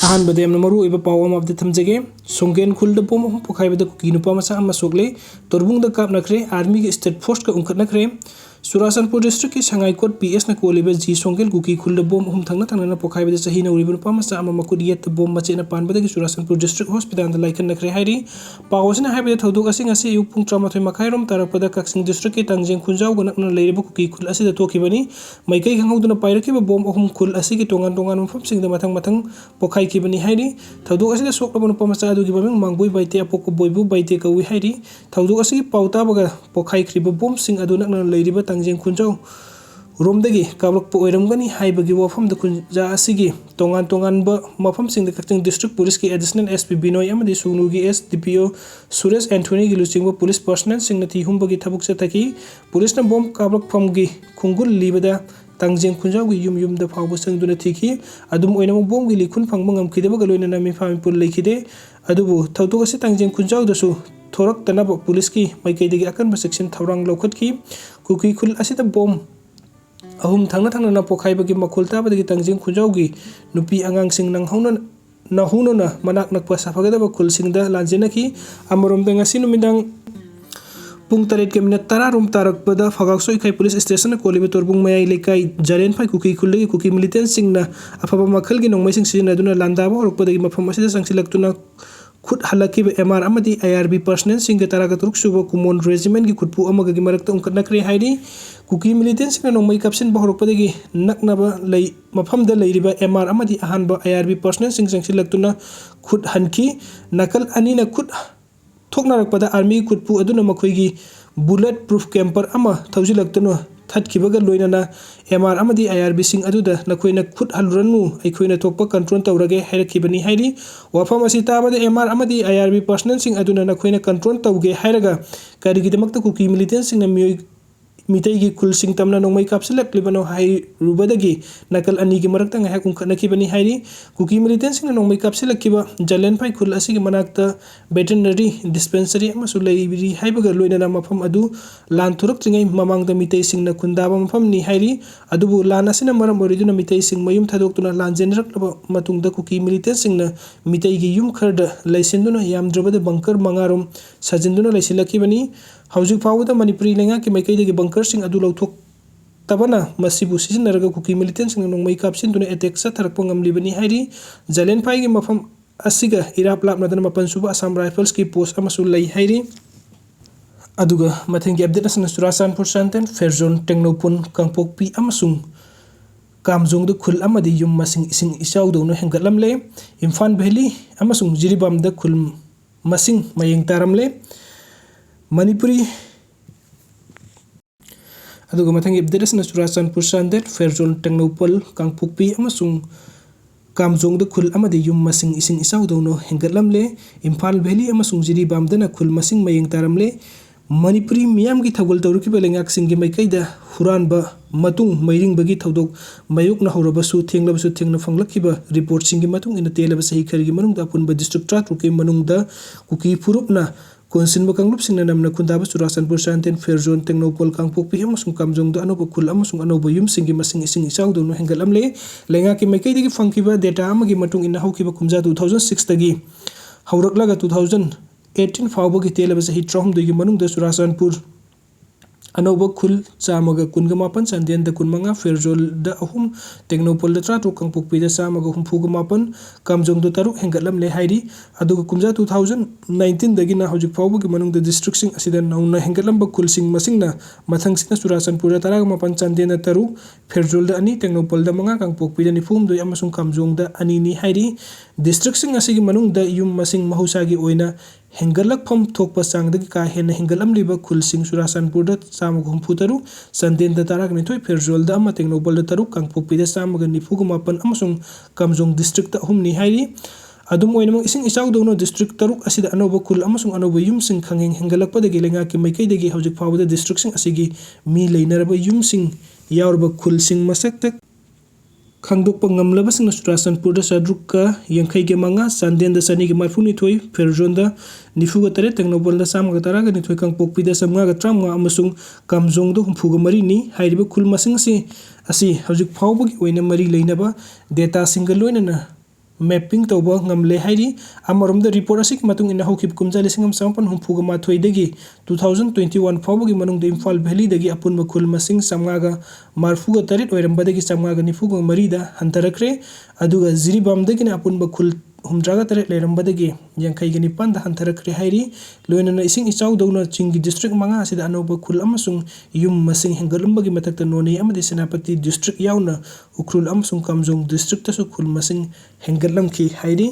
अहानबदे यमना मरुओइबा पाव अमा अपडेट थमजगे सोंगेन खुल the bomb पोखाइबदा cookie नुपा मसा अमा सोगले तोरबुंग द काप नखरे आर्मी के स्टेट फोर्स का उंखत नखरे चुराचंदपुर डिस्ट्रिक्ट की संगाईकोट पीएस न कोलिबा जी सोंगेल कुकी खुल द बोम हम थंगना थंगना पोखाइबदा सही नौरिबा नुपा मसा अमा मकुद येत बोम मचे न पानबदा की चुराचंदपुर डिस्ट्रिक्ट हॉस्पिटल द लाइकन नखरे हाइरी पावसना हाइबदा थौदोक असिंग असे युक पुंग 13 मखाइरोम तारकपदा कक्सिंग डिस्ट्रिक्ट के तंगजेंग खुंजाव गनकना लेरिबा कुकी खुल असे द तोखिबनी माइकै खंगौदना पाइरकिबा बोम अहुम खुल असे की तोंगान तोंगान मफमसिंग द मथंग मथंग पोखाइ किबनी हाइरी थौदोक असे सोकलबा नुपा मचा अदुगी बमिंग मांगबोई बाइते अपोको बोइबु बाइते कवी हाइरी थौदोक असे की पाउता बगा पोखाइ खरिबा बोम सिंग अदु नकना लेरिबा तंगजेंग खुंजाव रोमदगी काबरकपा ओइरमगनी हाइबगी वफम द खुंजा असिगी तोंगान तोंगान ब मफम सिंग द कक्चिंग डिस्ट्रिक्ट पुलिस की एडिशनल एसपी बिनोय अमदी सुगनुगी एस डीपीओ सुरेश एंथोनी की लुचिंग पुलिस पर्सनल सिंग नथी हुंबगी थबुक चथकी पुलिस न बोम काबरकफम की खुंगुल लीबदा तंगजेंग खुंजाव की युम युम द फावब संगदुना थीखी अदुम ओइनम बोम की लिखुन फंगब ngam लोइना मिफाम पुल लेखिदे अदुबु थौदोक असे तंगजेंग खुंजाव दसु थोरक तनब पुलिस की माइकैदगी अकनब सेक्शन थौरांग लौखत की कुकी खुल असे द बोम अहुम थंगना थंगना पोखाइबगी मखोल ताबदगी तंगजेंग खुंजावगी नुपी आंगांगसिंग नहौना मनाक नकपा साफगदब खुलसिंग द लांजेनकी अमरोम दंगसी नुमिदांग पुंग 8:10 रोम तारकपदा फगाक्सो इखाई पुलिस स्टेशन कोलिबे तोरबुंग मयाई लेकाई जरेन फाइ कुकी खुलगी कुकी मिलिटेंट सिंगना अफबा मखलगी नोंमैसिंग सिजनदुना लांदाबा होरकपदगी मफम असिदा संगसिलक्तुना खुद हलकी एमआर अमदी आईआरबी पर्सनल सिंग ताराग तुरुक सुब कुमोन रेजिमेंट की खुदपु अमगगी मरकत उंकनखरे हाइरी कुकी मिलिटेंट सिंग नोंमै कपसिन बहरकपदगी नकनबा लई मफम द लैरिबा एमआर अमदी अहानबा आईआरबी पर्सनल सिंग संगसिलक्तुना खुद हनकी नकल अनी न खुद थोकनारकपदा आर्मी खुदपु अदुना मखोइगी बुलेट प्रूफ कैंपर अमा थौजिलक्तुना थटखिबगा लोइनाना एमआर अमदी आईआरबी सिंग अदुदा नखोइना खुद हलुरनु अखोइना थोकपा कंट्रोल तौरगे हैरखिबनी हाइरी वफम असि ताबदा एमआर अमदी आईआरबी पर्सनल सिंग अदुना नखोइना कंट्रोल तौगे हैरगा करिगिदमक्ता कुकी मिलिटेंट सिंग मियोइ मितैगी खुलसिंग तमना नोंमै कापसिलक्लिबनो हाइरुबदगी नकल अनी की मरकता ngahak उंखनखिबनी हाइरी कुकी मिलिटेंट सिंग नोंमै कापसिलक्किबा जलेन फाइ खुल असिगी मनाकता वेटरनरी डिस्पेंसरी अमसु लैबिरी हाइबगा लोइनाना मफम अदु लान थुरक्त्रिङै ममांगदा मितै सिंगना खुंदाबा मफमनि हाइरी अदुबु लान असिना मरम ओरिदुना मितै सिंग मयुम थादोक्तुना लानजेनरक्लबा मतुंगदा कुकी मिलिटेंट सिंगना मितैगी युम खरदा लैसिनदुना यामद्रबदा बंकर मंगारोम सजिनदुना लैसिलक्किबनी हौजिक फावदा मणिपुरी लेंगा की मैकैदगी बंकर सिंग अदु लौथोक तबना मसिबु सिजनरगा कुकी मिलिटेंट सिंग नोंमै कापसिनदुना एटेक सथरकपा ngamlibani हाइरी जलेन फाइगी मफम असिगा इराप लापनादना मपन सुबा असम राइफल्स की पोस्ट अमसु लै हाइरी अदुगा मथेंगी अपडेट असना चुराचंदपुर संतेन फेरजोन टेंगनोपुन कांगपोकपी अमसुंग कामजोंग खुल अमदी युम मसिंग इसिंग इचाउदौना हेंगतलमले इम्फाल वैली अमसुंग जिरीबामदा खुल मसिंग मयेंग तारमले मणिपुरी अदुगा मथंगी अपडेट असना चुराचंदपुर संतेन फेरजोन टेंगनोपल कांगपोकपी अमसुंग कामजोंग खुल अमदी युम मसिंग इसिंग इचाउदौना हेंगतलमले इम्फाल वैली अमसुंग जिरीबामदना खुल मसिंग मयेंग तारमले मणिपुरी मियाम की थगोल तौरकिबा लेंगाकसिंगी मैकैदा हुरानबा मतुंग मैरिंगबगी थौदोक मयुकना हौरबसु थेंगना फंगलक्किबा रिपोर्ट सिंगी मतुंग इन तेलबा सही खरिगी मनुंगदा अपुनबा डिस्ट्रिक्ट ट्राटरुके मनुंगदा कुकी फुरुपना कोनसिनबा कांगलुप सिंगना नमना खुंदाबा चुराचंदपुर संतेन फेरजोन टेंगनोपल कांगपोकपी अमसुंग कामजोंगदा अनोबा खुल अमसुंग अनोबा युम सिंगी मसिंग इसिंग इचाउदौना हेंगतलमले लेंगाकी मैकैदगी फंगकिबा डेटा अमगी मतुंग इन हौकिबा कुमजा 2006 तगी हौरकलागा 2018 फावबगी तेलबा सही 3 मनुंगदा चुराचंदपुर अनौबा खुल चामगा कुनगा मापन संदेन द कुनमंगा फेरजोल द अहुम टेंगनोपल द ट्राटो कांगपोकपी द चामगा हुमफुगा मापन कामजोंग द तरुक हेंगतलमले हाइरी अदुगा कुमजा 2019 दगिना हौजिक फावबगी मनुंग द डिस्ट्रिक्ट सिंग असिदा नौना हेंगतलंबा खुल सिंग मसिंगना मथंगसिना चुराचंदपुर द तराग मापन संदेन द तरु फेरजोल द अनि टेंगनोपल द मंगा कांगपोकपी द निफुम द अमसुंग कामजोंग द अनि नि हाइरी डिस्ट्रिक्ट सिंग असिगी मनुंग द युम मसिंग महुसागी ओइना हेंगलकफम थोकपा चांगदगी का हेन हेंगलमलिबा खुलसिंग चुराचंदपुर द चामग हुमफुतरु संदेन द ताराग निथोय फेरजोल द अमा टेंगनोपल द तरुक कांगपोकपी द चामग निफुग मापन अमसुंग कामजोंग डिस्ट्रिक्ट द अहुमनि हाइरी अदुम ओइनमक इसिंग इचाउदौनो डिस्ट्रिक्ट तरुक असिदा अनोबा खुल अमसुंग अनोबा युमसिंग खंगेंग हेंगलकपदगी लेंगाकी मैकैदगी हौजिक फावदा डिस्ट्रिक्ट सिंग असिगी मी लैनरबा युमसिंग यावरबा खुलसिंग मसक्तक खांदोकपा ngamlabasing चुराचंदपुर द चद्रुक यंखैगे मंगा संदेन द सनीगे मरफुनिथोय फेरजोन द निफुगा तरे टेंगनोपल द सामगा तरागा निथोय कांगपोकपी द समगा ट्रामगा अमसुंग कामजोंग द हुमफुगा मरीनी हाइरिबा खुल मसिंग से असि हौजिक फावबगी ओइना मरी लैनबा डेटा सिंगल लोइनना mapping tauba ngamle hairi amarom da report asik matung ina hokip kumja lising am sampan humpuga mathoi dagi 2021 fawgi manung da Imphal Valley dagi apun khul masing samgaga marfuga tarit oiramba dagi samgaga nifuga marida hantarakre aduga Jiribam dagi na apun khul humdraga taret leirambadagi yangkai gani panda hantarakre hairi loinana ising ichau dawna chingi district manga asida anoba khul amasung yum masing hengalambagi matakta noni amadi senapati district yauna ukrul amasung kamjong district tasu khul masing hengalamki hairi